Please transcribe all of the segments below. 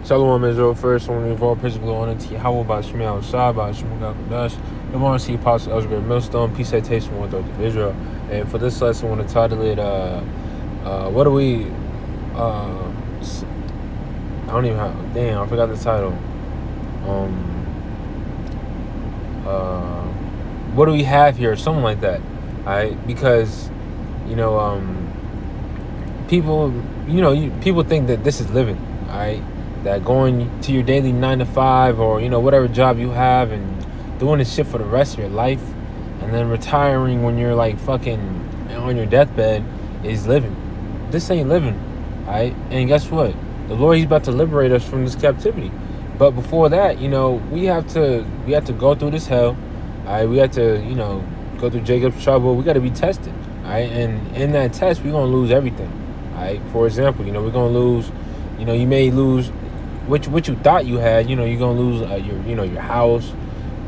Shalom Israel first, when we involve principal on it, how about Shmuel Shah, about Shmuel Dash, the want to see Apostle Elsbeth Millstone, peace citation with of Israel. And for this lesson, I want to title it, what do we, I don't even have, damn, I forgot the title. What do we have here? Something like that, alright? Because, people, people think that this is living, alright? That going to your daily 9 to 5 or, whatever job you have and doing this shit for the rest of your life and then retiring when you're like fucking on your deathbed is living. This ain't living, alright? And guess what? The Lord, he's about to liberate us from this captivity. But before that, we have to go through this hell, alright? We have to, go through Jacob's trouble. We got to be tested, alright? And in that test, we're going to lose everything, alright? For example, we're going to lose, you may lose what you thought you had. You're gonna lose your house,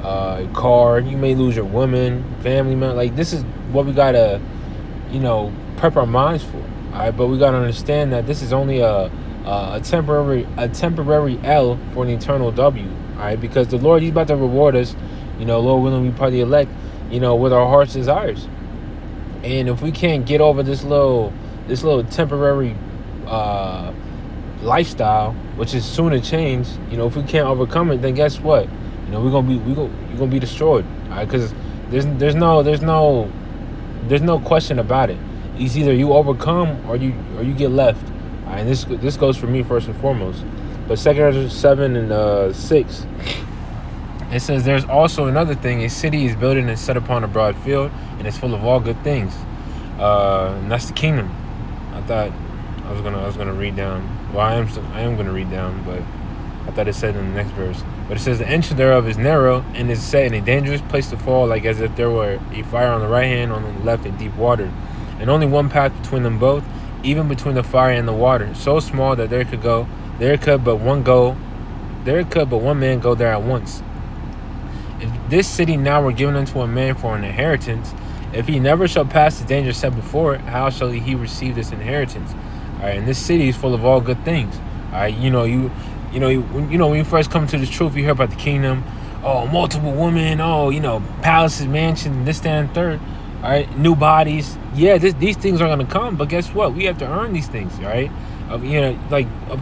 your car. You may lose your woman, family member. Like, this is what we gotta prep our minds for. All right, but we gotta understand that this is only a temporary L for an eternal W. All right, because the Lord, he's about to reward us. Lord willing, we part of the elect. With our heart's desires. And if we can't get over this little temporary lifestyle, which is soon to change, if we can't overcome it, then guess what? You're gonna be destroyed. All right, because there's no question about it. It's either you overcome or you get left. All right, and this goes for me first and foremost. But 2 Ezra 7 and 6, it says, there's also another thing: a city is built and set upon a broad field, and it's full of all good things. And that's the kingdom. I thought I was gonna read down. Well, I am gonna read down, but I thought it said in the next verse. But it says, the entrance thereof is narrow and is set in a dangerous place to fall, like as if there were a fire on the right hand, on the left a deep water, and only one path between them both, even between the fire and the water, so small that there could but one man go there at once. If this city now were given unto a man for an inheritance, if he never shall pass the danger set before it, how shall he receive this inheritance? All right, and this city is full of all good things. All right, when you first come to this truth, you hear about the kingdom. Oh, multiple women. Oh, palaces, mansions, this, that, and third. All right, new bodies. Yeah, these things are gonna come, but guess what? We have to earn these things, right? Of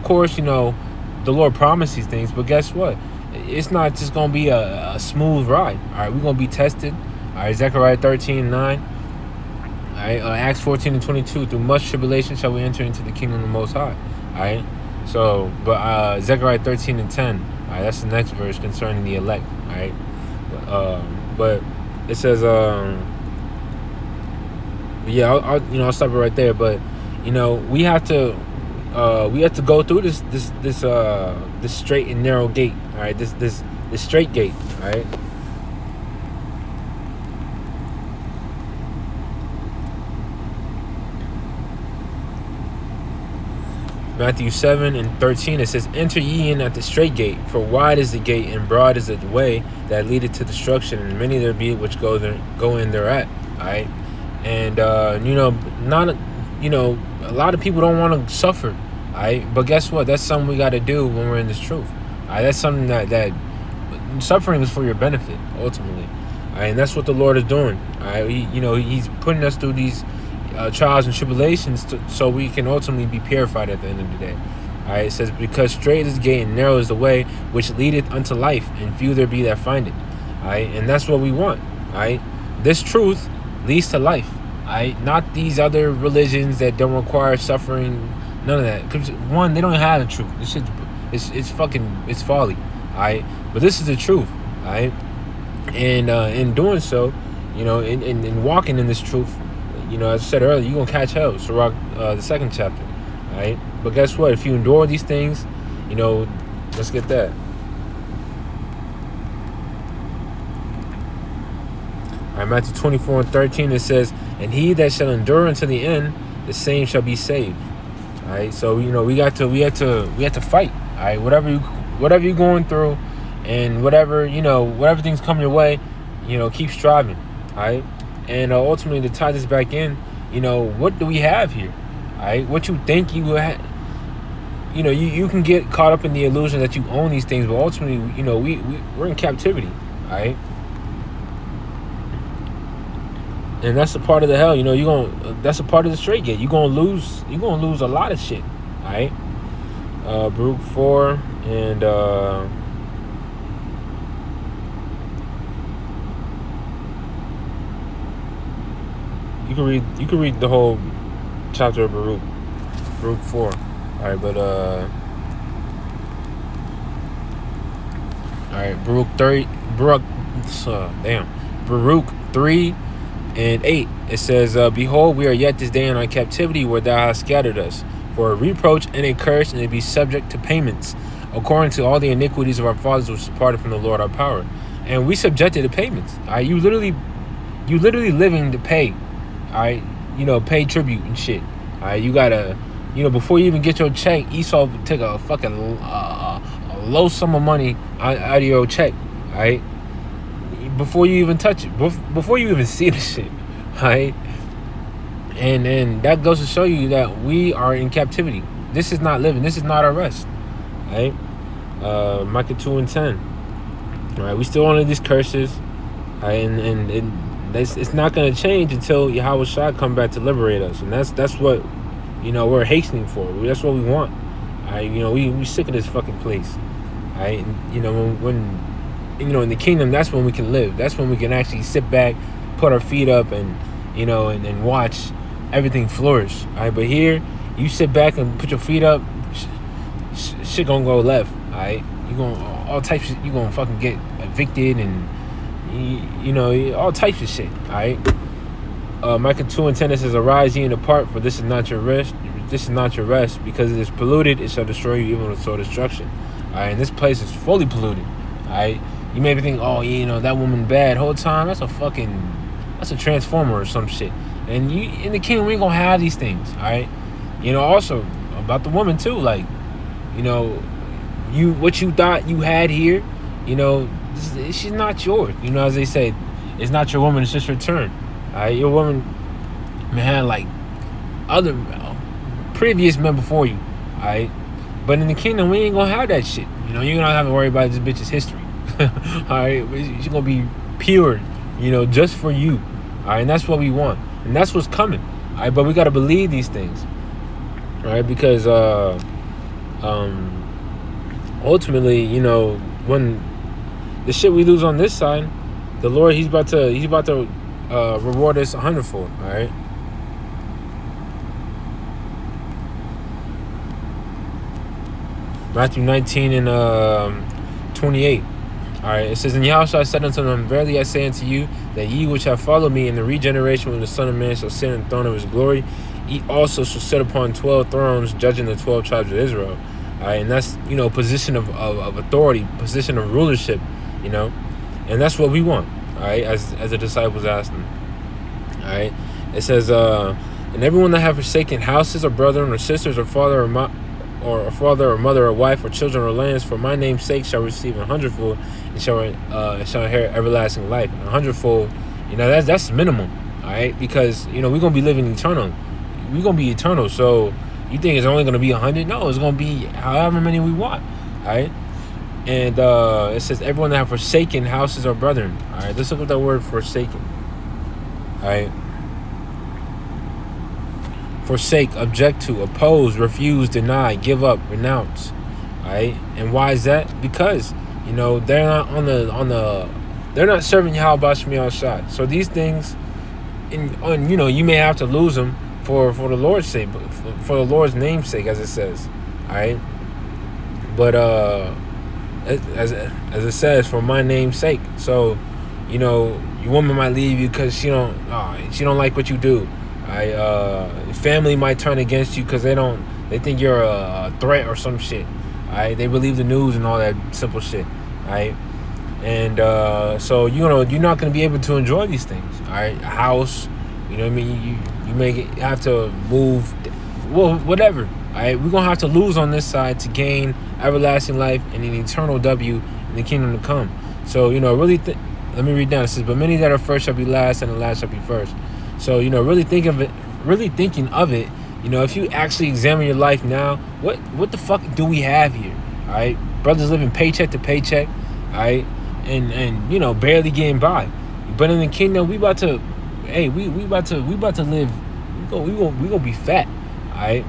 course, the Lord promised these things, but guess what? It's not just gonna be a smooth ride. All right, we're gonna be tested. All right, Zechariah 13:9. All right, Acts 14:22. Through much tribulation shall we enter into the kingdom of the Most High. All right. So, but Zechariah 13:10. All right, that's the next verse concerning the elect. All right. But it says, yeah, I'll stop it right there. But we have to go through this straight and narrow gate. All right, this straight gate. All right. Matthew 7 and 13, it says, enter ye in at the straight gate, for wide is the gate and broad is the way that leadeth to destruction, and many there be which go in thereat. All right, and a lot of people don't want to suffer. All right, but guess what? That's something we got to do when we're in this truth. All right, that's something that suffering is for your benefit ultimately. All right, and that's what the Lord is doing. All right, he's putting us through these trials and tribulations so we can ultimately be purified at the end of the day. All right, it says, because straight is the gate and narrow is the way which leadeth unto life, and few there be that find it. All right, and that's what we want. All right, this truth leads to life. All right, not these other religions that don't require suffering. None of that. Because one, they don't have the truth. This shit, it's folly. All right, but this is the truth. All right, and in doing so, in walking in this truth, as I said earlier, you're going to catch hell. Sirach, the 2nd chapter. All right? But guess what? If you endure these things, let's get that. All right, Matthew 24 and 13, it says, and he that shall endure unto the end, the same shall be saved. All right? So, we have to fight. All right? Whatever you're going through and whatever things come your way, keep striving. All right? And ultimately, to tie this back in, what do we have here? All right, what you think you you know, you can get caught up in the illusion that you own these things, but ultimately, you know, we're in captivity, all right? And that's a part of the hell, you know, that's a part of the straight gate. You're gonna lose a lot of shit, all right? Baruch 4 and you can read the whole chapter of Baruch 4. All right, but all right, Baruch 3 and 8. It says, "Behold, we are yet this day in our captivity, where thou hast scattered us, for a reproach and a curse, and to be subject to payments, according to all the iniquities of our fathers, which departed from the Lord our power." And we subjected to payments. All right, you literally living to pay. All right, you know, pay tribute and shit. All right, you gotta, you know, before you even get your check, Esau take a fucking a low sum of money out of your check. All right, before you even touch it, before you even see the shit. All right, and that goes to show you that we are in captivity. This is not living. This is not our rest. All right, Micah 2 and 10. All right, we still under these curses. All right, and it's not going to change until Yahweh Shai come back to liberate us, and that's what, you know, we're hastening for. That's what we want. All right, you know, we sick of this fucking place. All right, and, you know, when you know, in the kingdom, that's when we can live. That's when we can actually sit back, put our feet up, and, you know, and watch everything flourish. All right, but here you sit back and put your feet up, shit gonna go left. All right, you gonna all types of, you gonna fucking get evicted and, you know, all types of shit. All right. Micah 2 and 10, it says, "Arise ye and depart, for this is not your rest. This is not your rest, because it is polluted. It shall destroy you, even with sore destruction." All right. And this place is fully polluted. All right. You may be thinking, oh, you know, that woman bad. Whole time, that's a transformer or some shit. And you in the kingdom, we ain't gonna have these things. All right. You know, also about the woman too. Like, you know, what you thought you had here, you know, she's not yours. You know, as they say, it's not your woman, it's just your turn. All right, your woman had like other previous men before you. All right, but in the kingdom, we ain't gonna have that shit. You know, you're gonna have to worry about this bitch's history. All right, she's gonna be pure, you know, just for you. All right, and that's what we want, and that's what's coming. All right, but we gotta believe these things. All right, because ultimately, you know, when the shit we lose on this side, the Lord, he's about to reward us 100-fold. All right. Matthew 19 and 28. All right. It says, "And Yahushua said unto them, Verily I say unto you, that ye which have followed me in the regeneration when the Son of Man shall sit in the throne of his glory, ye also shall sit upon 12 thrones, judging the 12 tribes of Israel." All right, and that's, you know, position of authority, position of rulership, you know, and that's what we want. All right, as the disciples asked them. All right, it says, "And everyone that have forsaken houses or brethren or sisters or father or mother or wife or children or lands for my name's sake shall receive 100-fold and shall inherit everlasting life." 100-fold, you know, that's minimum. All right, because, you know, we're gonna be living eternal. We're gonna be eternal, so. You think it's only going to be 100? No, it's going to be however many we want. All right? And it says, "Everyone that have forsaken houses or brethren." All right? Let's look at that word forsaken. All right? Forsake, object to, oppose, refuse, deny, give up, renounce. All right? And why is that? Because, you know, they're not they're not serving Yahweh Shemiel Shai. So these things, you know, you may have to lose them for the Lord's sake, for the Lord's name's sake, as it says. All right, but as it says, for my name's sake. So, you know, your woman might leave you because she don't like what you do. All right, family might turn against you because they think you're a threat or some shit. All right, they believe the news and all that simple shit. All right, and so, you know, you're not gonna be able to enjoy these things. All right, a house. You know what I mean? You may have to move, well, whatever. All right, we're going to have to lose on this side to gain everlasting life and an eternal W in the kingdom to come. So, you know, really, let me read down. It says, "But many that are first shall be last, and the last shall be first." So, you know, really thinking of it if you actually examine your life now, what the fuck do we have here? All right, brothers living paycheck to paycheck, all right, and barely getting by. But in the kingdom, we about to live. We gonna be fat, all right.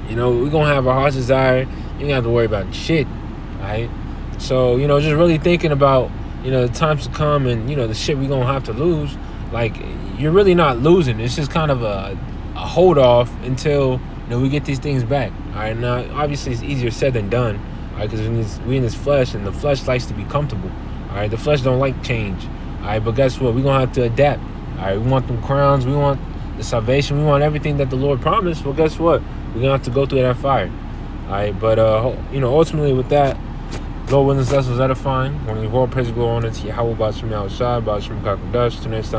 We gonna have our heart's desire. You ain't have to worry about shit, all right. So just really thinking about the times to come and the shit we gonna have to lose. Like, you're really not losing. It's just kind of a hold off until we get these things back. All right, now obviously it's easier said than done. All right, because we in this flesh, and the flesh likes to be comfortable. All right, the flesh don't like change. All right, but guess what? We're gonna have to adapt. All right, we want them crowns. We want the salvation. We want everything that the Lord promised. Well, guess what? We're gonna have to go through that fire. All right, but ultimately with that, Lord willing, this lesson was edifying. When the world praise and glory honor to Yahweh, Ba'ashem Yahushua, Ba'ashem Kakadash. Till next time.